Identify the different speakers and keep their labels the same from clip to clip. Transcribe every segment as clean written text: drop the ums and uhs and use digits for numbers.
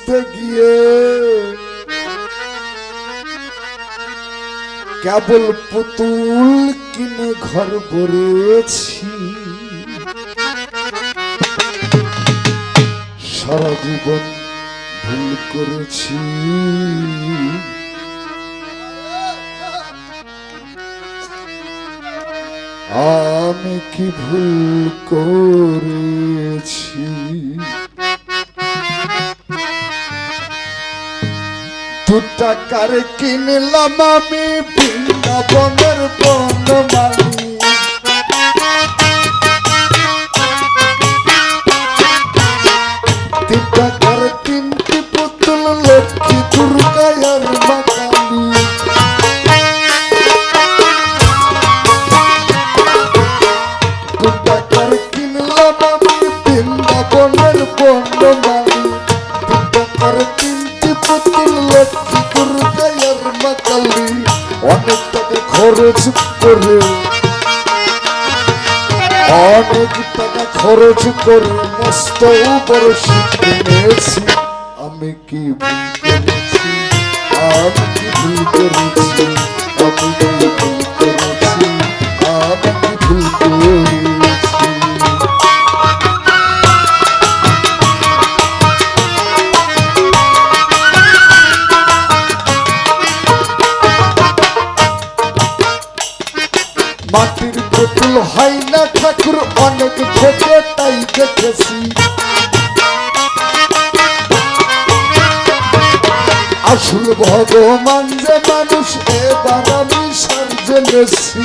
Speaker 1: খুঁজতে গিয়ে কেবল পুতুল কিনে ঘর ভরেছি। সারা জীবন ভুল করেছি, আমি কি ভুল করেছি। দু টাকার কিনলাম আমি বৃন্দাবনের বনমালী, তিন টাকার তিনটি পুতুল লক্ষ্মী দুর্গা আর মা কালী। দু টাকার কিনলাম আমি বৃন্দাবনের বনমালী, তিন টাকার তিনটি পুতুল লক্ষ্মী দুর্গা আর মা কালী। অনেক টাকা খরচ করে, অনেক টাকা খরচ করে মস্ত বরশি কিনেছি। আমি কি ভুল করেছি, আমি কি ভুল করেছি, আমি কি ভুল করেছি, আমি কি ভুল করেছি। মাটির পুতুল হয় না ঠাকুর অনেক ভোগে তাই দেখেছি। আসল ভগবান যে মানুষ এবার আমি জেনেছি।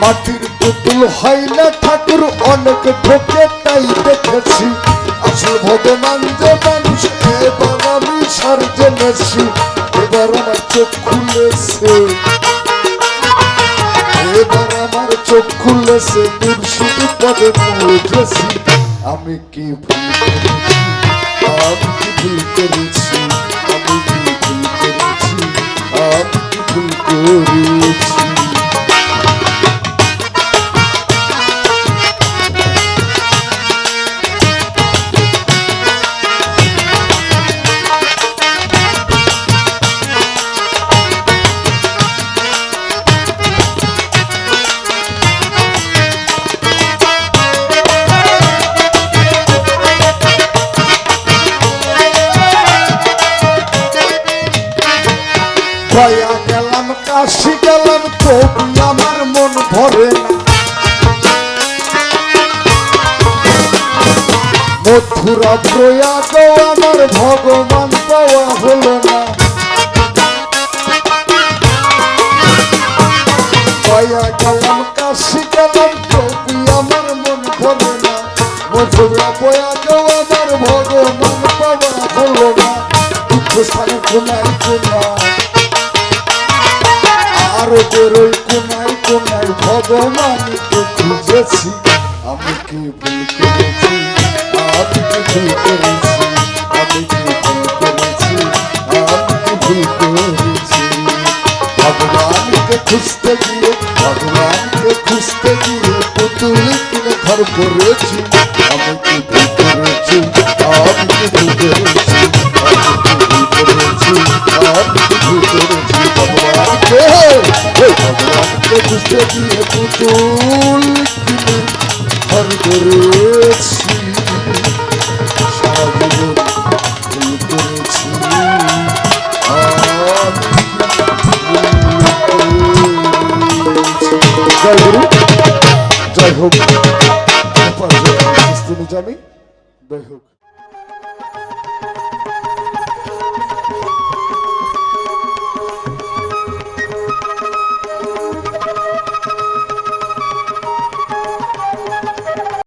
Speaker 1: মাটির পুতুল হয় না ঠাকুর অনেক ভোগে তাই দেখেছি। আসল ভগবান যে মানুষ এবার আমি জেনেছি। এবার আমার চোখ খুলেছে, এবার আমার চোখ খুলেছে, মুর্শিদ পদে পৌঁছেছি। আমি কি ভুল করেছি, আমি কি ভুল করেছি, আমি কি ভুল করেছি, আমি কি ভুল করেছি। গয়া গেলাম কাশি গেলাম তবু আমার মন ভরে না। মথুরা প্রয়াগ আমার ভগবান পাওয়া হলো না। গয়া গেলাম কাশি গেলাম তবু আমার মন ভরে না। মথুরা প্রয়াগ আমার ভগবান পাওয়া হলো না। দুঃখস্থানে কোনায় কোনায় আরো বেরোই কোনায় কোনায় ভগবানকে খুঁজেছি। আমি কি ভুল করেছি, আমি কি ভুল করেছি, আমি কি ভুল করেছি, আমি কি ভুল করেছি। ভগবানকে খুঁজতে গিয়ে, ভগবানকে খুঁজতে গিয়ে পুতুল কিনে ঘর করেছি। আমি কি ভুল করেছি, আমি কি ভুল করেছি, আমি কি ভুল করেছি, আমি কি ভুল করেছি। ভগবানকে ভগবানকে খুঁজতে গিয়ে পুতুল কিনে ঘর করেছি। সারা জীবন ভুল করেছি, জয় গুরু, জয় হোক। জয় হোক।